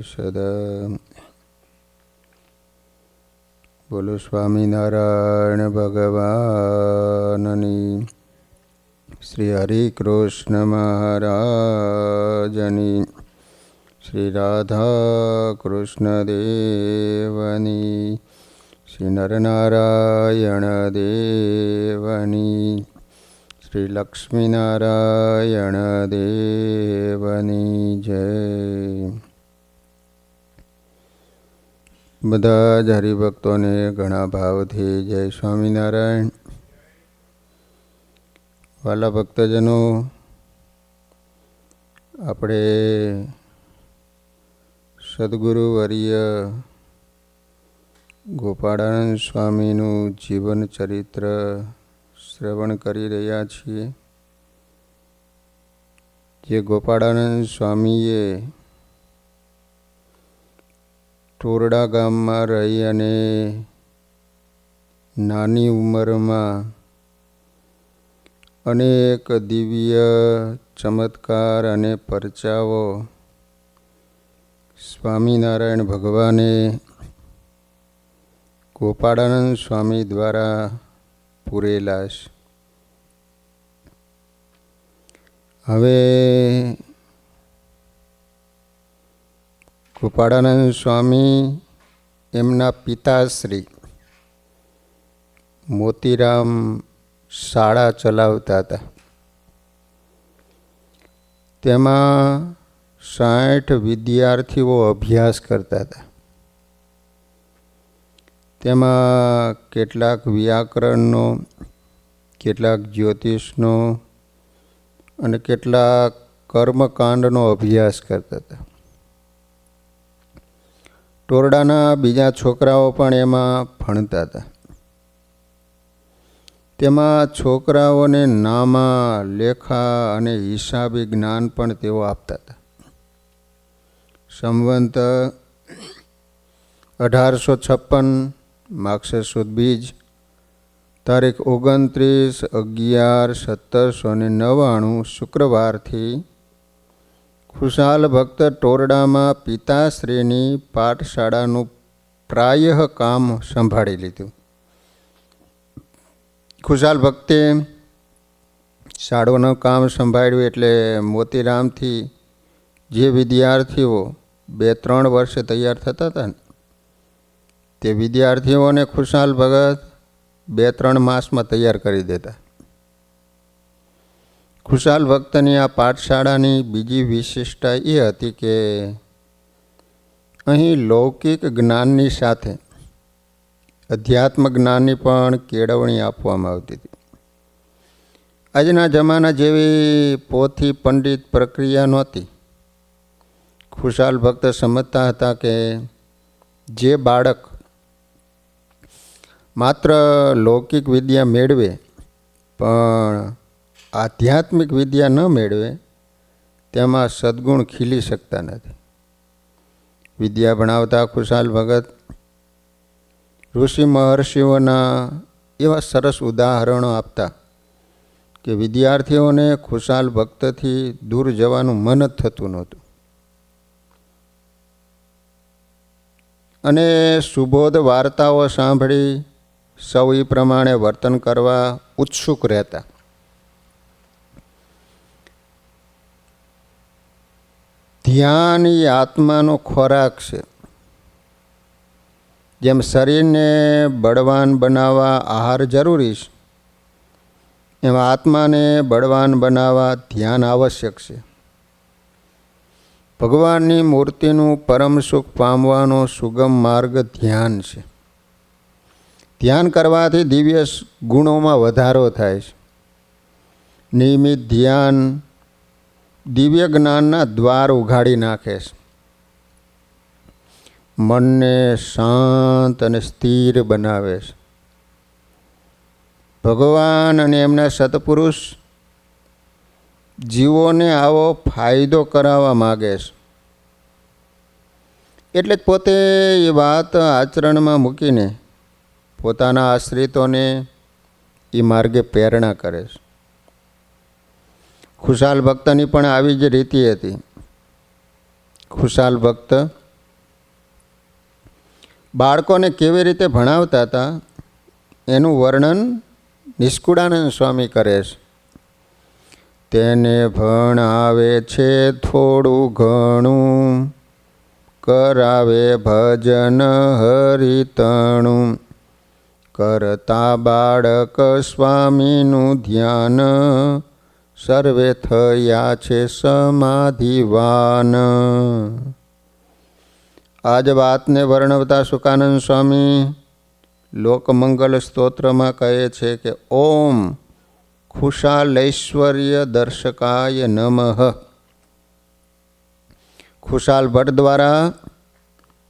ઉપનિષદ. બોલો સ્વામિનારાયણ ભગવાનની, શ્રી હરિકૃષ્ણ મહારાજની, શ્રી રાધા કૃષ્ણ દેવની, શ્રી નરનારાયણ દેવની, શ્રી લક્ષ્મીનારાયણ દેવની જય. બધા જ હરિભક્તોને ઘણા ભાવથી જય સ્વામિનારાયણ. વાલા ભક્તજનો, આપણે સદગુરુવર્ય ગોપાળાનંદ સ્વામીનું જીવન ચરિત્ર શ્રવણ કરી રહ્યા છીએ. જે ગોપાળાનંદ સ્વામીએ ટોરડા ગામમાં રહી અને નાની ઉંમરમાં અનેક દિવ્ય ચમત્કાર અને પરચાઓ સ્વામિનારાયણ ભગવાને ગોપાળાનંદ સ્વામી દ્વારા પૂરેલા છે. હવે ગોપાળાનંદ સ્વામી એમના પિતાશ્રી મોતીરામ શાળા ચલાવતા હતા. તેમાં 60 વિદ્યાર્થીઓ અભ્યાસ કરતા હતા. તેમાં કેટલાક વ્યાકરણનો, કેટલાક જ્યોતિષનો અને કેટલાક કર્મકાંડનો અભ્યાસ કરતા હતા. ટોરડાના બીજા છોકરાઓ પણ એમાં ભણતા હતા. તેમાં છોકરાઓને નામા, લેખા અને હિસાબી જ્ઞાન પણ તેઓ આપતા હતા. સંવંત 1856 માગશર સુદ બીજ, તારીખ 29/11/1799 શુક્રવારથી ખુશાલ ભક્ત ટોરડામાં પિતાશ્રીની પાઠશાળાનું પ્રાયઃ કામ સંભાળી લીધું. ખુશાલ ભક્તે શાળાનું કામ સંભાળ્યું એટલે મોતીરામથી જે વિદ્યાર્થીઓ 2-3 વર્ષે તૈયાર થતા હતા ને, તે વિદ્યાર્થીઓને ખુશાલ ભગત 2-3 માસમાં તૈયાર કરી દેતા. ખુશાલ ભક્તની આ પાઠશાળાની બીજી વિશિષ્ટતા એ હતી કે અહીં લૌકિક જ્ઞાનની સાથે અધ્યાત્મ જ્ઞાનની પણ કેળવણી આપવામાં આવતી હતી. આજના જમાના જેવી પોથી પંડિત પ્રક્રિયા નહોતી. ખુશાલ ભક્ત સમજતા હતા કે જે બાળક માત્ર લૌકિક વિદ્યા મેળવે પણ આધ્યાત્મિક વિદ્યા ન મેળવે, તેમાં સદ્ગુણ ખીલી શકતા નથી. વિદ્યા ભણાવતા ખુશાલ ભગત ઋષિ મહર્ષિઓના એવા સરસ ઉદાહરણો આપતા કે વિદ્યાર્થીઓને ખુશાલ ભક્તથી દૂર જવાનું મન જ થતું નહોતું. અને સુબોધ વાર્તાઓ સાંભળી સૌ એ પ્રમાણે વર્તન કરવા ઉત્સુક રહેતા. ધ્યાન એ આત્માનો ખોરાક છે. જેમ શરીરને બળવાન બનાવવા આહાર જરૂરી છે, એમ આત્માને બળવાન બનાવવા ધ્યાન આવશ્યક છે. ભગવાનની મૂર્તિનું પરમ સુખ પામવાનો સુગમ માર્ગ ધ્યાન છે. ધ્યાન કરવાથી દિવ્ય ગુણોમાં વધારો થાય છે. નિયમિત ધ્યાન દિવ્ય જ્ઞાનના દ્વાર ઉઘાડી નાખે છે. મનને શાંત અને સ્થિર બનાવે છે. ભગવાન અને એમના સત્પુરુષ જીવોને આવો ફાયદો કરાવવા માગે છે. એટલે જ પોતે એ વાત આચરણમાં મૂકીને પોતાના આશ્રિતોને એ માર્ગે પ્રેરણા કરે છે. ખુશાલ ભક્તની પણ આવી જ રીતિ હતી. ખુશાલ ભક્ત બાળકોને કેવી રીતે ભણાવતા હતા એનું વર્ણન નિષ્કુળાનંદ સ્વામી કરે છે. તેને ભણાવે છે થોડું ઘણું, કરાવે ભજન હરિતણું, કરતા બાળક સ્વામીનું ધ્યાન, સર્વે થયા છે સમાધિવાન. આ જ વાતને વર્ણવતા શુકાનંદ સ્વામી લોકમંગલ સ્તોત્રમાં કહે છે કે ઓમ ખુશાલૈશ્વર્ય દર્શકાય નમઃ. ખુશાલ ભટ્ટ દ્વારા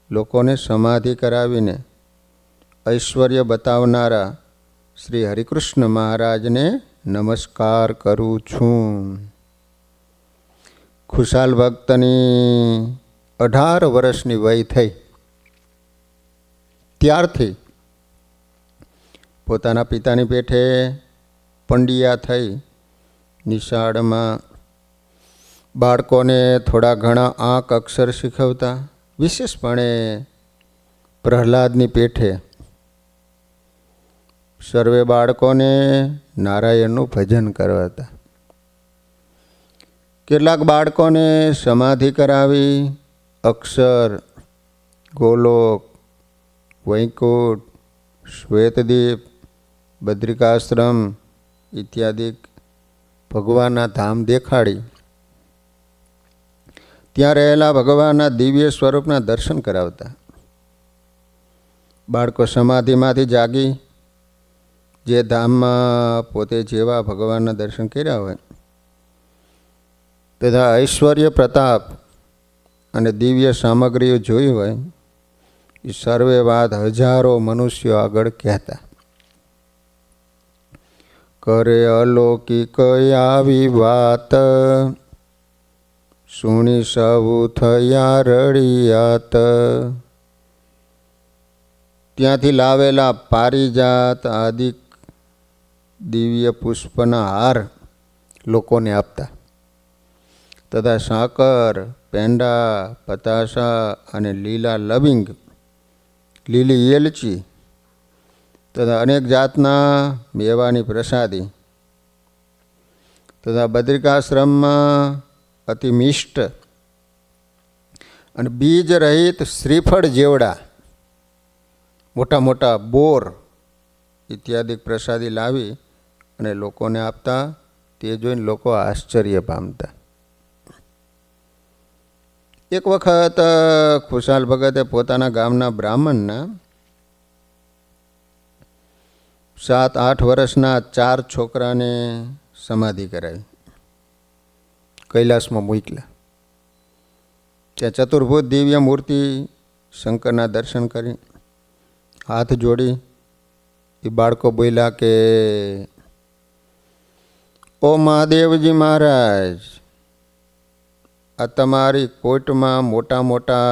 લોકોને સમાધિ કરાવીને ઐશ્વર્ય બતાવનારા શ્રી હરિકૃષ્ણ મહારાજને નમસ્કાર કરું છું. ખુશાલ ભક્તની 18 વર્ષની વય થઈ ત્યારથી પોતાના પિતાની પેઠે પંડિયા થઈ નિશાળમાં બાળકોને થોડા ઘણા આંક અક્ષર શીખવતા, વિશેષપણે પ્રહલાદની પેઠે સર્વે બાળકોને નારાયણનું ભજન કરવાતા. કેટલાક બાળકોને સમાધિ કરાવી અક્ષર, ગોલોક, વૈકુંઠ, શ્વેતદીપ, બદ્રિકાશ્રમ ઇત્યાદિ ભગવાનના ધામ દેખાડી ત્યાં રહેલા ભગવાનના દિવ્ય સ્વરૂપના દર્શન કરાવતા. બાળકો સમાધિમાંથી જાગી જે ધામમાં પોતે જેવા ભગવાનના દર્શન કર્યા હોય તથા ઐશ્વર્ય પ્રતાપ અને દિવ્ય સામગ્રીઓ જોઈ હોય એ સર્વે વાત હજારો મનુષ્યો આગળ કહેતા. કરે અલૌકિક આવી વાત, સુણી સૌ થયા રડિયાત. ત્યાંથી લાવેલા પારિજાત આદિ દિવ્ય પુષ્પના હાર લોકોને આપતા તથા સાકર, પેંડા, પતાસા અને લીલા લવિંગ, લીલી એલચી તથા અનેક જાતના મેવાની પ્રસાદી તથા બદ્રિકાશ્રમમાં અતિ મિષ્ટ અને બીજ રહિત શ્રીફળ જેવડા મોટા મોટા બોર ઇત્યાદિ પ્રસાદી લાવી અને લોકોને આપતા. તે જોઈને લોકો આશ્ચર્ય પામતા. એક વખત ખુશાલ ભગતે પોતાના ગામના બ્રાહ્મણના 7-8 વર્ષના 4 છોકરાને સમાધિ કરાવી, કૈલાસમાં મૂકલા. ત્યાં ચતુર્ભુજ દિવ્ય મૂર્તિ શંકરના દર્શન કરી હાથ જોડી એ બાળકો બોલ્યા કે ઓ મહાદેવજી મહારાજ, આ તમારી કોટમાં મોટા મોટા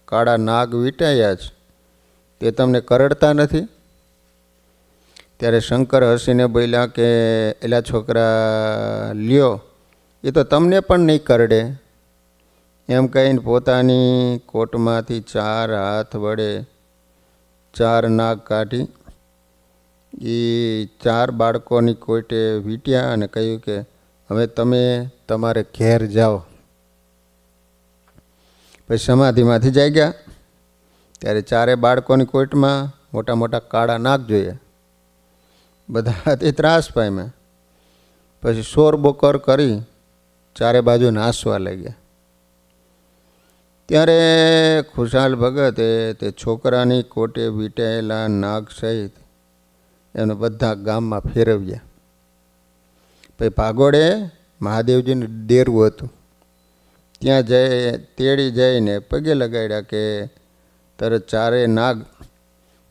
કાળા નાગ વીંટાયા છે, તે તમને કરડતા નથી? ત્યારે શંકર હસીને બોલ્યા કે એલા છોકરા, લ્યો, એ તો તમને પણ નહીં કરડે. એમ કહીને પોતાની કોટમાંથી 4 હાથ વડે 4 નાગ કાઢી એ 4 બાળકોની કોટે વીંટ્યા અને કહ્યું કે હવે તમે તમારે ઘેર જાઓ. પછી સમાધિમાંથી જાગ્યા ત્યારે 4 બાળકોની કોટમાં મોટા મોટા કાળા નાગ જોયા. બધા તે ત્રાસ પામ્યા. પછી શોર બોકર કરી 4 બાજુ નાસવા લાગ્યા. ત્યારે ખુશાલ ભગતે તે છોકરાની કોટે વીંટાયેલા નાગ સહિત એને બધા ગામમાં ફેરવ્યા. પછી ભાગોળે મહાદેવજીનું ડેરું હતું, ત્યાં તેડી જઈને પગે લગાડ્યા કે તરત 4 નાગ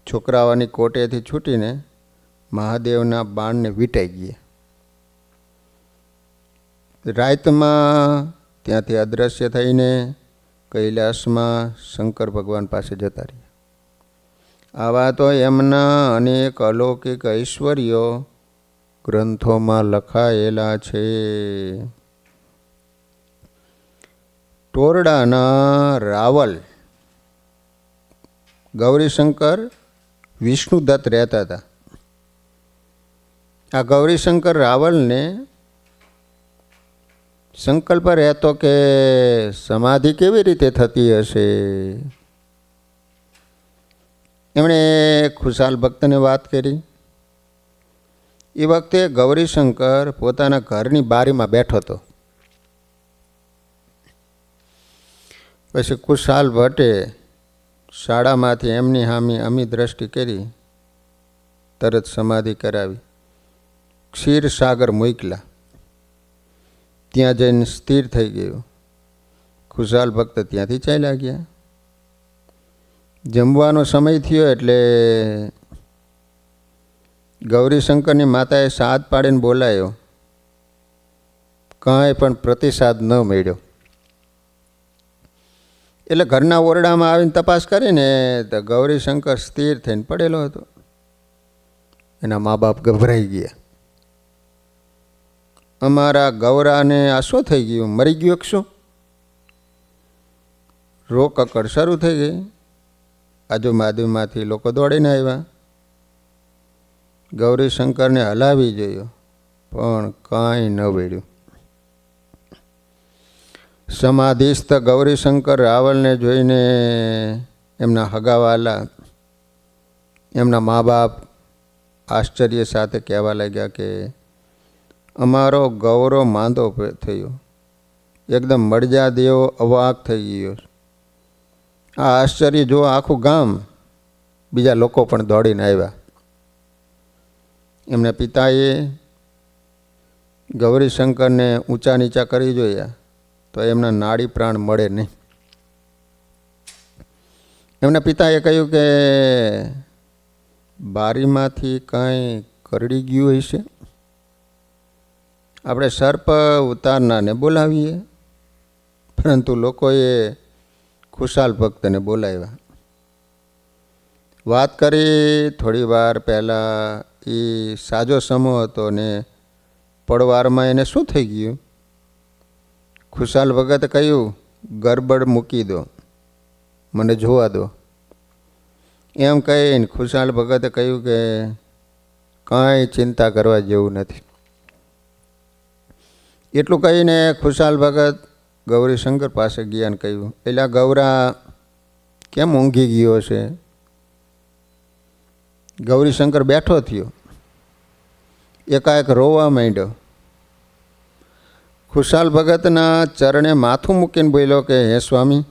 છોકરાઓની કોટેથી છૂટીને મહાદેવના બાણને વીંટાઈ ગયા. રાતમાં ત્યાંથી અદૃશ્ય થઈને કૈલાસમાં શંકર ભગવાન પાસે જતા રહ્યા. આવા તો એમના અનેક અલૌકિક ઐશ્વર્યો ગ્રંથોમાં લખાયેલા છે. ટોરડાના રાવલ ગૌરીશંકર વિષ્ણુદત્ત રહેતા હતા. આ ગૌરીશંકર રાવલને સંકલ્પ રહેતો કે સમાધિ કેવી રીતે થતી હશે. એમણે ખુશાલ ભક્તને વાત કરી. એ વખતે ગૌરીશંકર પોતાના ઘરની બારીમાં બેઠો હતો. પછી ખુશાલ ભટ્ટે શાળામાંથી એમની સામે અમી દ્રષ્ટિ કરી, તરત સમાધિ કરાવી, ક્ષીરસાગર મોકલા. ત્યાં જઈને સ્થિર થઈ ગયું. ખુશાલ ભક્ત ત્યાંથી ચાલ્યા ગયા. જમવાનો સમય થયો એટલે ગૌરીશંકરની માતાએ સાદ પાડીને બોલાયો. કાંઈ પણ પ્રતિસાદ ન મળ્યો. એટલે ઘરના ઓરડામાં આવીને તપાસ કરીને તો ગૌરીશંકર સ્થિર થઈને પડેલો હતો. એના મા બાપ ગભરાઈ ગયા. અમારા ગૌરાને આ શું થઈ ગયું? મરી ગયો કે શું? રોકકડ શરૂ થઈ ગઈ. આજુબાજુમાંથી લોકો દોડીને આવ્યા. ગૌરીશંકરને હલાવી જોયો, પણ કાંઈ ન વળ્યું. સમાધિસ્થ ગૌરીશંકર રાવલને જોઈને એમના હગાવાલા, એમના મા બાપ આશ્ચર્ય સાથે કહેવા લાગ્યા કે અમારો ગૌરવ માંદો થયો, એકદમ મળજા દેવો અવાક થઈ ગયો. આ આશ્ચર્ય જો આખું ગામ, બીજા લોકો પણ દોડીને આવ્યા. એમના પિતાએ ગૌરીશંકરને ઊંચા નીચા કરી જોયા તો એમના નાડી પ્રાણ મળે નહીં. એમના પિતાએ કહ્યું કે બારીમાંથી કાંઈ કરડી ગયું હશે, આપણે સર્પ ઉતારનારને બોલાવીએ. પરંતુ લોકોએ ખુશાલ ભક્તને બોલાવ્યા. વાત કરી. થોડી વાર પહેલાં એ સાજો સમો હતો ને પડવારમાં એને શું થઈ ગયું? ખુશાલ ભગતે કહ્યું, ગરબડ મૂકી દો, મને જોવા દો. એમ કહીને ખુશાલ ભગતે કહ્યું કે કાંઈ ચિંતા કરવા જેવું નથી. એટલું કહીને ખુશાલ ભગત ગૌરીશંકર પાસે ગયા અને કહ્યું, પેલા ગૌરા કેમ ઊંઘી ગયો છે? ગૌરીશંકર બેઠો થયો. એકાએક રોવા માંડ્યો. ખુશાલ ભગતના ચરણે માથું મૂકીને બોલ્યો કે હે સ્વામી,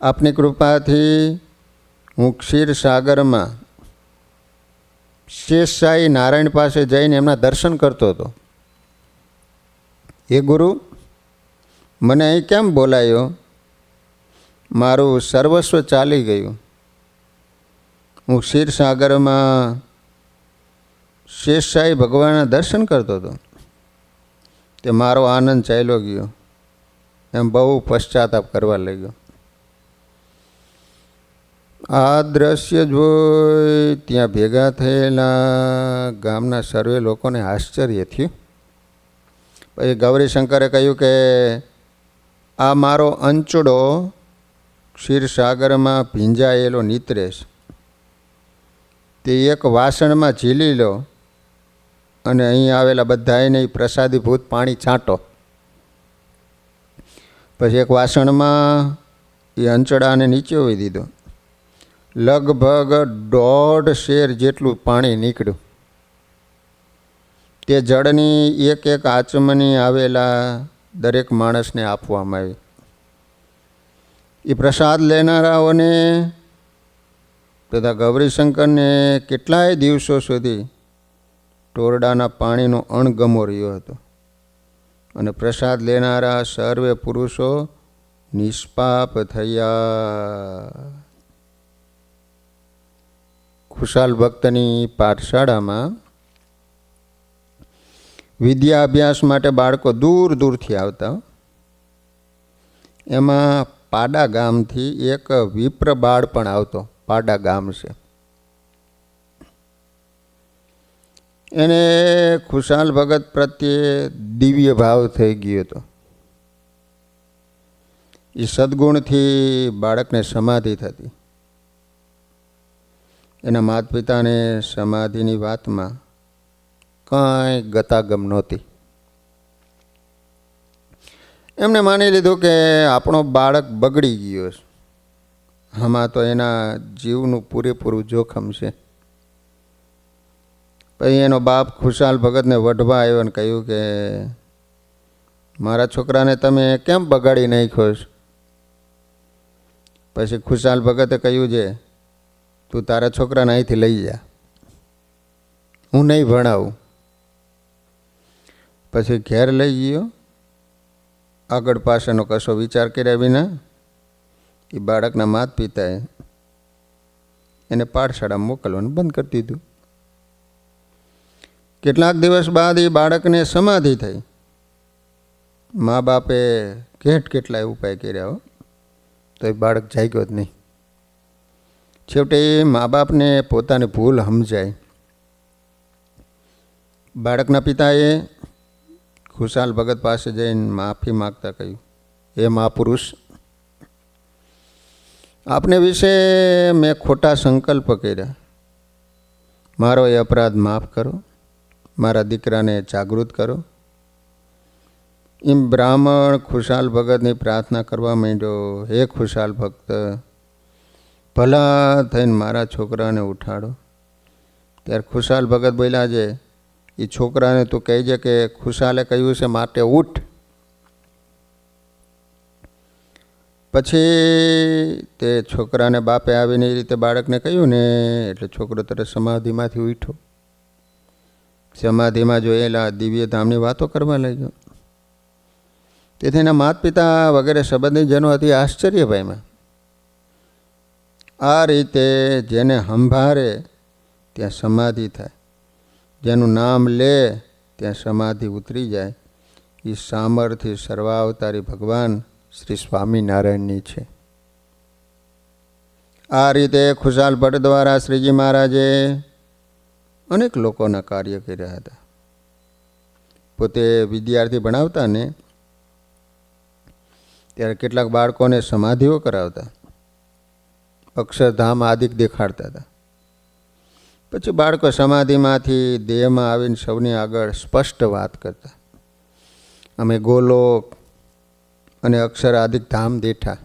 આપની કૃપાથી હું ક્ષીરસાગરમાં શેષશાહી નારાયણ પાસે જઈને એમના દર્શન કરતો હતો. હે ગુરુ, મને અહીં કેમ બોલાયો? મારું સર્વસ્વ ચાલી ગયું. હું ક્ષીરસાગરમાં શેષશાહી ભગવાનના દર્શન કરતો હતો, તે મારો આનંદ ચાલ્યો ગયો. એમ બહુ પશ્ચાતાપ કરવા લાગ્યો. આ દ્રશ્ય જોઈ ત્યાં ભેગા થયેલા ગામના સર્વે લોકોને આશ્ચર્ય થયું. પછી ગૌરીશંકરે કહ્યું કે આ મારો અંચડો ક્ષીરસાગરમાં ભીંજાયેલો નીતરેશ, તે એક વાસણમાં ઝીલી લો અને અહીં આવેલા બધાને પ્રસાદીભૂત પાણી છાંટો. પછી એક વાસણમાં એ અંચડાને નીચે હોઈ દીધો. લગભગ 1.5 શેર જેટલું પાણી નીકળ્યું. તે જળની એક એક આચમની આવેલા દરેક માણસને આપવામાં આવી. એ પ્રસાદ લેનારાઓને તથા ગૌરીશંકરને કેટલાય દિવસો સુધી ટોરડાના પાણીનો અણગમો રહ્યો હતો અને પ્રસાદ લેનારા સર્વે પુરુષો નિષ્પાપ થયા. ખુશાલ ભક્તની પાઠશાળામાં વિદ્યા અભ્યાસ માટે બાળકો દૂર દૂરથી આવતા. એમાં પાડા ગામથી એક વિપ્ર બાળ પણ આવતો. પાડા ગામ છે. એને ખુશાલ ભગત પ્રત્યે દિવ્ય ભાવ થઈ ગયો હતો. એ સદ્ગુણથી બાળકને સમાધિ થતી. એના માતા પિતાને સમાધિની વાતમાં કાંઈ ગતાગમ નહોતી. એમણે માની લીધું કે આપણો બાળક બગડી ગયો છે, આમાં તો એના જીવનું પૂરેપૂરું જોખમ છે. પછી એનો બાપ ખુશાલ ભગતને વઢવા આવ્યો અને કહ્યું કે મારા છોકરાને તમે કેમ બગાડી નાખ્યો છો? પછી ખુશાલ ભગતે કહ્યું છે, તું તારા છોકરાને અહીંથી લઈ જા, હું નહીં ભણાવું. પછી ઘેર લઈ ગયો. આગળ પાછળનો કશો વિચાર કર્યા વિના એ બાળકના માતા પિતાએ એને પાઠશાળા મોકલવાનું બંધ કરી દીધું. કેટલાક દિવસ બાદ એ બાળકને સમાધિ થઈ. મા બાપે કેટલાય ઉપાય કર્યા તો એ બાળક જાગ્યો જ નહીં. છેવટે એ મા બાપને પોતાની ભૂલ સમજાય. બાળકના પિતાએ ખુશાલ ભગત પાસે જઈને માફી માગતા કહ્યું, હે મહાપુરુષ, આપને વિશે મેં ખોટા સંકલ્પ કર્યા, મારો એ અપરાધ માફ કરો, મારા દીકરાને જાગૃત કરો. એમ બ્રાહ્મણ ખુશાલ ભગતની પ્રાર્થના કરવા માંડ્યો, હે ખુશાલ ભક્ત, ભલા થઈને મારા છોકરાને ઉઠાડો. ત્યારે ખુશાલ ભગત બોલ્યા છે, એ છોકરાને તું કહેજે કે ખુશાલે કહ્યું છે માટે ઉઠ. પછી તે છોકરાને બાપે આવીને એ રીતે બાળકને કહ્યું ને એટલે છોકરો તરત સમાધિમાંથી ઉઠ્યો. સમાધિમાં જોયેલા દિવ્ય ધામની વાતો કરવા લાગ્યો. તેથી એના માતા પિતા વગેરે સંબંધીજનો અતિ આશ્ચર્ય પામ્યા. આ રીતે જેને સંભાળે ત્યાં સમાધિ થાય, જેનું નામ લે ત્યાં સમાધિ ઉતરી જાય. એ સામર્થ્ય સર્વાવતારી ભગવાન શ્રી સ્વામિનારાયણની છે. આ રીતે ખુશાલ ભટ્ટ દ્વારા શ્રીજી મહારાજે અનેક લોકોના કાર્ય કર્યા હતા. પોતે વિદ્યાર્થી ભણાવતા ને ત્યારે કેટલાક બાળકોને સમાધિઓ કરાવતા, અક્ષરધામ આદિક દેખાડતા હતા. પછી બાળકો સમાધિમાંથી દેહમાં આવીને સૌની આગળ સ્પષ્ટ વાત કરતા, અમે ગોલોક અને અક્ષર આદિક ધામ દેઠા.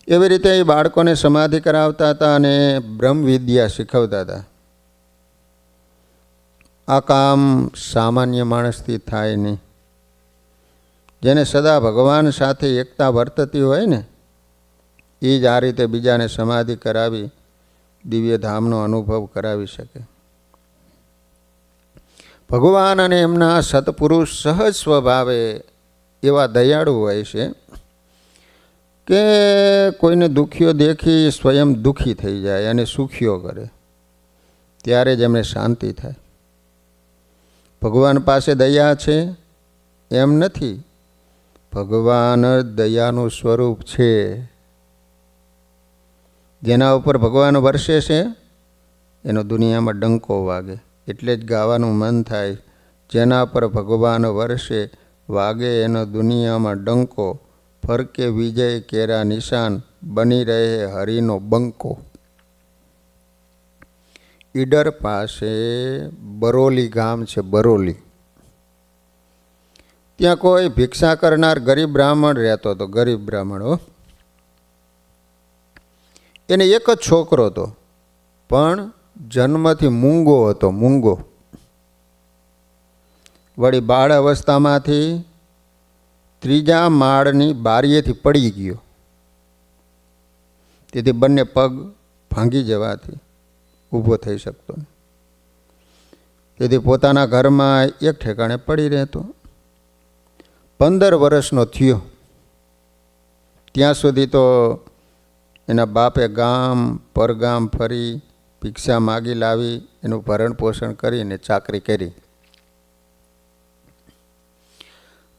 એવી રીતે એ બાળકોને સમાધિ કરાવતા હતા અને બ્રહ્મ વિદ્યા શીખવતા હતા. આ કામ સામાન્ય માણસથી થાય નહીં. જેને સદા ભગવાન સાથે એકતા વર્તતી હોય ને એ જ આ રીતે બીજાને સમાધિ કરાવી દિવ્ય ધામનો અનુભવ કરાવી શકે. ભગવાન અને એમના સત્પુરુષ સહજ સ્વભાવે એવા દયાળુ હોય છે કે કોઈને દુખ્યો દેખી સ્વયં દુઃખી થઈ જાય અને સુખીઓ કરે, ત્યારે જ એમને શાંતિ થાય. ભગવાન પાસે દયા છે એમ નથી, ભગવાન દયાનું સ્વરૂપ છે. જેના ઉપર ભગવાન વરસે છે એનો દુનિયામાં ડંકો વાગે. એટલે જ ગાવાનું મન થાય, જેના પર ભગવાન વરસે વાગે એનો દુનિયામાં ડંકો, ફરકે વિજય કેરા નિશાન, બની રહે હરિનો બંકો. ઈડર પાસે બરોલી ગામ છે, બરોલી. ત્યાં કોઈ ભિક્ષા કરનાર ગરીબ બ્રાહ્મણ રહેતો હતો. ગરીબ બ્રાહ્મણ એને એક જ છોકરો હતો, પણ જન્મથી મૂંગો હતો. મૂંગો વળી બાળ અવસ્થામાંથી ત્રીજા માળની બારીએથી પડી ગયો. તેથી બંને પગ ભાંગી જવાથી ઊભો થઈ શકતો નહીં. તેથી પોતાના ઘરમાં એક ઠેકાણે પડી રહેતો. 15 વર્ષનો થયો ત્યાં સુધી તો એના બાપે ગામ પરગામ ફરી ભિક્ષા માગી લાવી એનું ભરણ પોષણ કરીને ચાકરી કરી.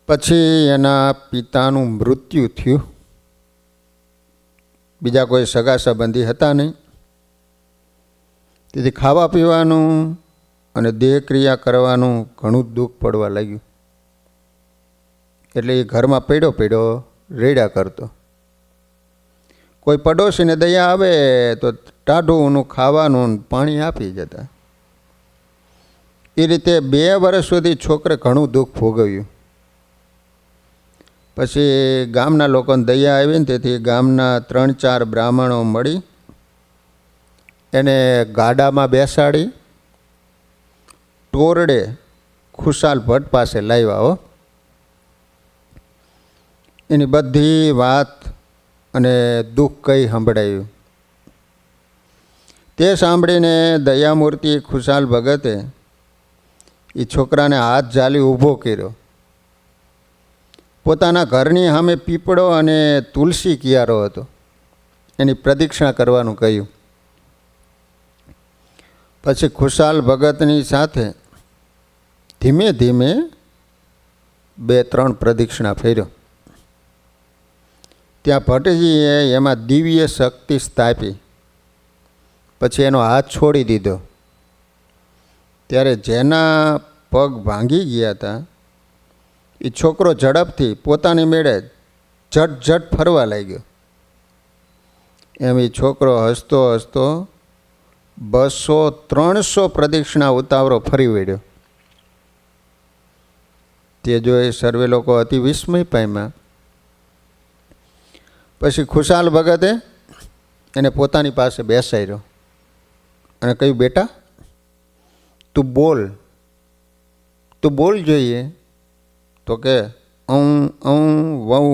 પછી એના પિતાનું મૃત્યુ થયું. બીજા કોઈ સગા સંબંધી હતા નહીં. તેથી ખાવા પીવાનું અને દેહક્રિયા કરવાનું ઘણું દુઃખ પડવા લાગ્યું. એટલે એ ઘરમાં પડ્યો રેડ્યા કરતો. કોઈ પડોશીને દયા આવે તો ટાઢુંનું ખાવાનું પાણી આપી જતા. એ રીતે 2 વર્ષ સુધી છોકરે ઘણું દુઃખ ભોગવ્યું. પછી ગામના લોકોને દયા આવી ને તેથી ગામના 3-4 બ્રાહ્મણો મળી એને ગાડામાં બેસાડી ટોરડે ખુશાલ ભટ્ટ પાસે લાવ્યા હો. એની બધી વાત અને દુઃખ કંઈ સંભળાયું. તે સાંભળીને દયામૂર્તિ ખુશાલ ભગતે એ છોકરાને હાથ ઝાલી ઊભો કર્યો. પોતાના ઘરની સામે પીપળો અને તુલસી કિયારો હતો. એની પ્રદક્ષિણા કરવાનું કહ્યું. પછી ખુશાલ ભગતની સાથે ધીમે ધીમે 2-3 પ્રદક્ષિણા ફેર્યો. ત્યાં ભટ્ટજીએ એમાં દિવ્ય શક્તિ સ્થાપી. પછી એનો હાથ છોડી દીધો. ત્યારે જેના પગ ભાંગી ગયા હતા એ છોકરો ઝડપથી પોતાની મેળે ઝટ ફરવા લાગ્યો. એમ એ છોકરો હસતો હસતો 200-300 પ્રદક્ષિણા ઉતાવળો ફરી વળ્યો. તે જોઈ સર્વે લોકો અતિ વિસ્મય પામ્યા. પછી ખુશાલ ભગતે એને પોતાની પાસે બેસાડ્યો અને કહ્યું, બેટા તું બોલ જોઈએ. તો કે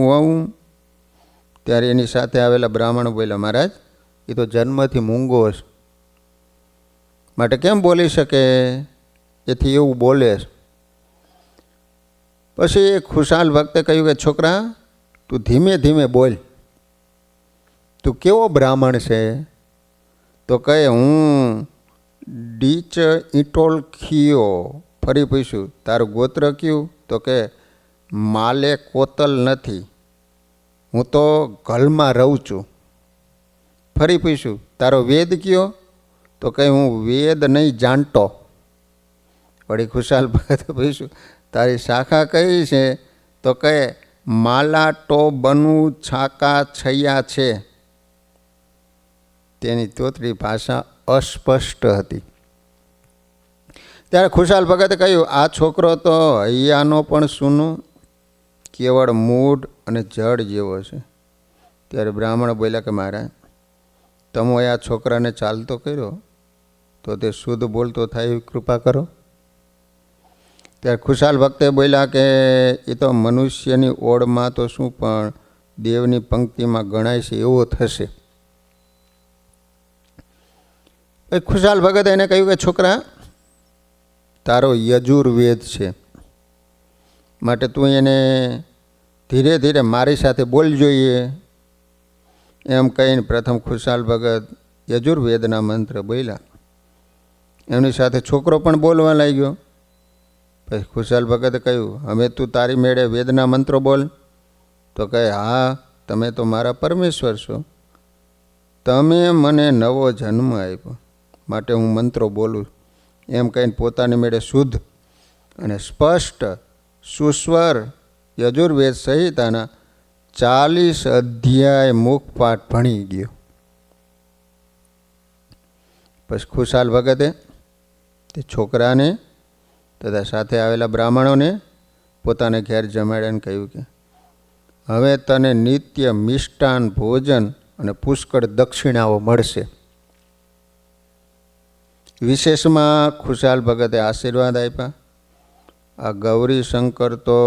વઉં. ત્યારે એની સાથે આવેલા બ્રાહ્મણો બોલ્યા, મહારાજ એ તો જન્મથી મૂંગો છે, માટે કેમ બોલી શકે? એથી એવું બોલે. પછી ખુશાલ ભક્તે કહ્યું કે છોકરા તું ધીમે ધીમે બોલ. તું કેવો બ્રાહ્મણ છે? તો કહે હું ડીચ ઈટોલ ખીયો. ફરી પૂછ્યું તારું ગોત્ર કયું? તો કે માલે કોતલ નથી, હું તો ગલમાં રહું છું. ફરી પૂછ્યું તારો વેદ કયો? તો કહે હું વેદ નહીં જાણતો. વળી ખુશાલ ભગતે પૂછ્યું તારી શાખા કઈ છે? તો કહે માલાટો બનું છાકા છૈયા છે. તેની તોતરી ભાષા અસ્પષ્ટ હતી. ત્યારે ખુશાલ ભગતે કહ્યું આ છોકરો તો હૈયાનો પણ સૂનું, કેવળ મૂઢ અને જળ જેવો છે. ત્યારે બ્રાહ્મણ બોલ્યા કે મહારાજ તમે આ છોકરાને ચાલતો કર્યો તો તે શુદ્ધ બોલતો થાય એવી કૃપા કરો. ત્યારે ખુશાલ ભક્તે બોલ્યા કે એ તો મનુષ્યની ઓળમાં તો શું પણ દેવની પંક્તિમાં ગણાય છે એવો થશે. ખુશાલ ભગત એને કહ્યું કે છોકરા તારો યજુર્વેદ છે, માટે તું એને ધીરે ધીરે મારી સાથે બોલ જોઈએ. એમ કહીને પ્રથમ ખુશાલ ભગત યજુર્વેદના મંત્ર બોલ્યા. એમની સાથે છોકરો પણ બોલવા લાગ્યો. પછી ખુશાલ ભગતે કહ્યું હવે તું તારી મેળે વેદના મંત્રો બોલ. તો કહે હા તમે તો મારા પરમેશ્વર છો, તમે મને નવો જન્મ આપ્યો માટે હું મંત્રો બોલું. એમ કહીને પોતાની મેળે શુદ્ધ અને સ્પષ્ટ સુસ્વર યજુર્વેદ સંહિતાના 40 અધ્યાય મુખપાઠ ભણી ગયો. પછી ખુશાલ ભગતે તે છોકરાને તથા સાથે આવેલા બ્રાહ્મણોને પોતાને ઘેર જમાડ્યાને કહ્યું કે હવે તને નિત્ય મિષ્ટાન ભોજન અને પુષ્કળ દક્ષિણાઓ મળશે. વિશેષમાં ખુશાલ ભગતે આશીર્વાદ આપ્યા. આ ગૌરી શંકર તો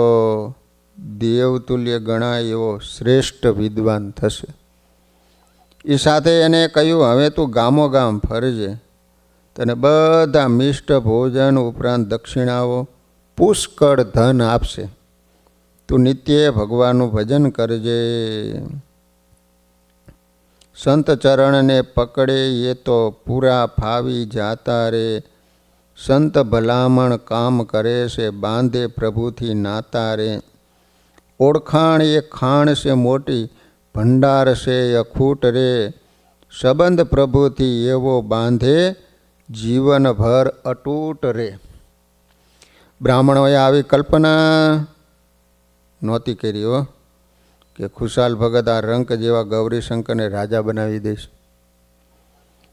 દેવતુલ્ય ગણાય એવો શ્રેષ્ઠ વિદ્વાન થશે. એ સાથે એને કહ્યું હવે તું ગામો ગામ ફરજે, તને બધા મિષ્ટ ભોજન ઉપરાંત દક્ષિણાઓ પુષ્કળ ધન આપશે. તું નિત્ય ભગવાનનું ભજન કરજે. સંત ચરણને પકડે એ તો પૂરા ફાવી જાતા રે. સંત ભલામણ કામ કરે છે બાંધે પ્રભુથી નાતા રે. ઓળખાણ એ ખાણ છે મોટી ભંડાર છે અખૂટ રે. સંબંધ પ્રભુથી એવો બાંધે જીવનભર અતૂટ રે. બ્રાહ્મણોએ આવી કલ્પના નહોતી કરી હો. કે ખુશાલ ભગત આ રંક જેવા ગૌરીશંકરને રાજા બનાવી દઈશ.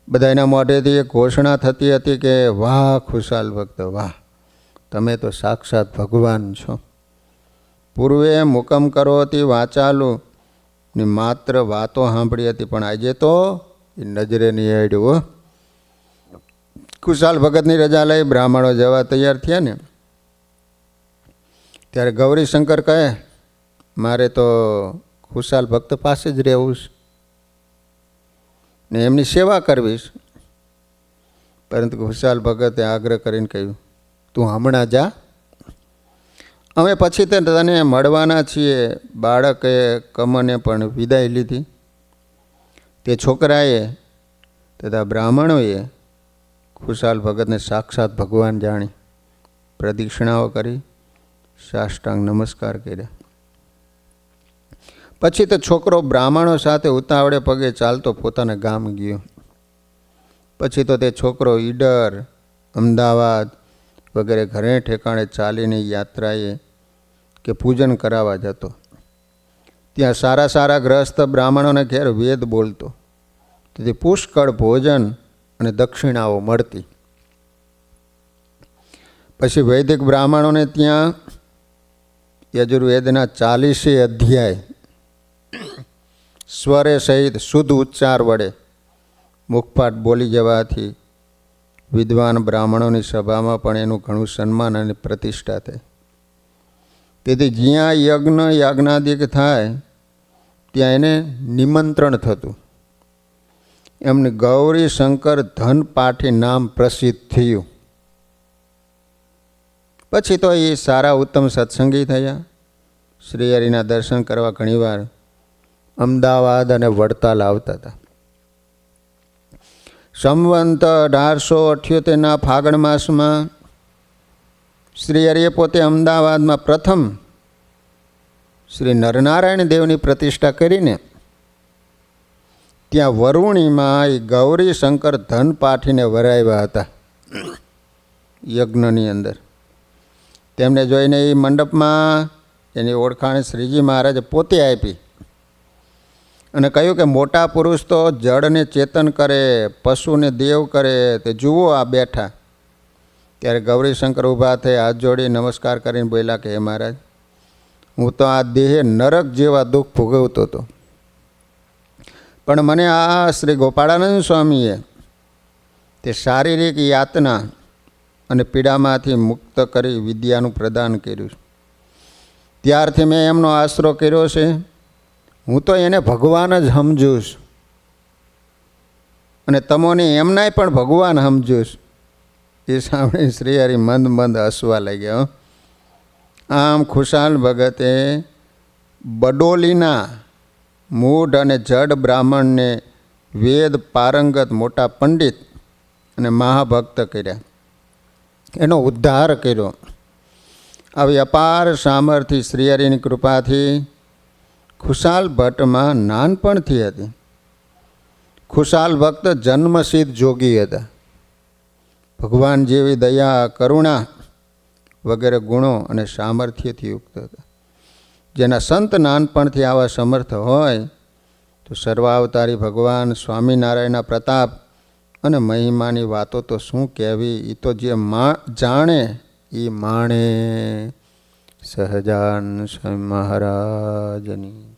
બધા એના મોઢેથી એક ઘોષણા થતી હતી કે વાહ ખુશાલ ભક્ત વાહ, તમે તો સાક્ષાત ભગવાન છો. પૂર્વે મુકમ કરો હતી વાચાલું ની માત્ર વાતો સાંભળી હતી, પણ આજે તો એ નજરે નહીં આડ્યું. ખુશાલ ભગતની રજા લઈ બ્રાહ્મણો જવા તૈયાર થયા ને ત્યારે ગૌરીશંકર કહે મારે તો ખુશાલ ભક્ત પાસે જ રહેવું છે ને એમની સેવા કરવી છે. પરંતુ ખુશાલ ભગતે આગ્રહ કરીને કહ્યું તું હમણાં જા, અમે પછી તને મળવાના છીએ. બાળકે કમને પણ વિદાય લીધી. તે છોકરાએ તથા બ્રાહ્મણોએ ખુશાલ ભગતને સાક્ષાત ભગવાન જાણી પ્રદક્ષિણાઓ કરી, સાષ્ટાંગ નમસ્કાર કર્યા. પછી તો છોકરો બ્રાહ્મણો સાથે ઉતાવળે પગે ચાલતો પોતાના ગામ ગયો. પછી તો તે છોકરો ઈડર, અમદાવાદ વગેરે ઘરે ઠેકાણે ચાલીને યાત્રાએ કે પૂજન કરાવવા જતો. ત્યાં સારા સારા ગ્રસ્ત બ્રાહ્મણોને ઘેર વેદ બોલતો, તેથી પુષ્કળ ભોજન અને દક્ષિણાઓ મળતી. પછી વૈદિક બ્રાહ્મણોને ત્યાં યજુર્વેદના 40 અધ્યાય સ્વરે સહિત શુદ્ધ ઉચ્ચાર વડે મુખપાઠ બોલી જવાથી વિદ્વાન બ્રાહ્મણોની સભામાં પણ એનું ઘણું સન્માન અને પ્રતિષ્ઠા થાય. તેથી જ્યાં યજ્ઞ યાજ્ઞાદિક થાય ત્યાં એને નિમંત્રણ થતું. એમને ગૌરીશંકર ધનપાઠી નામ પ્રસિદ્ધ થયું. પછી તો એ સારા ઉત્તમ સત્સંગી થયા. શ્રીહરિના દર્શન કરવા ઘણીવાર અમદાવાદ અને વડતાલ આવતા હતા. સંવંત 1878ના ફાગણ માસમાં શ્રીહરિએ પોતે અમદાવાદમાં પ્રથમ શ્રી નરનારાયણ દેવની પ્રતિષ્ઠા કરીને ત્યાં વરુણીમાં એ ગૌરીશંકર ધનપાઠીને વરાવ્યા હતા યજ્ઞની અંદર. તેમને જોઈને એ મંડપમાં એની ઓળખાણ શ્રીજી મહારાજે પોતે આપી અને કહ્યું કે મોટા પુરુષ તો જળને ચેતન કરે, પશુને દેવ કરે, તે જુઓ આ બેઠા. ત્યારે ગૌરીશંકર ઊભા થઈ હાથ જોડી નમસ્કાર કરીને બોલ્યા કે હે મહારાજ, હું તો આ દેહે નરક જેવા દુઃખ ભોગવતો હતો, પણ મને આ શ્રી ગોપાળાનંદ સ્વામીએ તે શારીરિક યાતના અને પીડામાંથી મુક્ત કરી વિદ્યાનું પ્રદાન કર્યું. ત્યારથી મેં એમનો આશરો કર્યો છે. હું તો એને ભગવાન જ સમજું છું અને તમોને એમનાય પણ ભગવાન સમજું છું. એ સાંભળી શ્રીહરિ મંદ મંદ હસવા લાગ્યા. આમ ખુશાલ ભગતે બડોલીના મૂઢ અને જડ બ્રાહ્મણને વેદ પારંગત મોટા પંડિત અને મહાભક્ત કર્યા, એનો ઉદ્ધાર કર્યો. આવી અપાર સામર્થ્ય શ્રીહરિની કૃપાથી ખુશાલ ભટ્ટમાં નાનપણથી હતી. ખુશાલ ભક્ત જન્મસિદ્ધ જોગી હતા. ભગવાન જેવી દયા, કરુણા વગેરે ગુણો અને સામર્થ્યથી યુક્ત હતા. જેના સંત નાનપણથી આવા સમર્થ હોય તો સર્વાવતારી ભગવાન સ્વામિનારાયણના પ્રતાપ અને મહિમાની વાતો તો શું કહેવી. એ તો જે જાણે એ માણે. સહજાન સ્વામી મહારાજની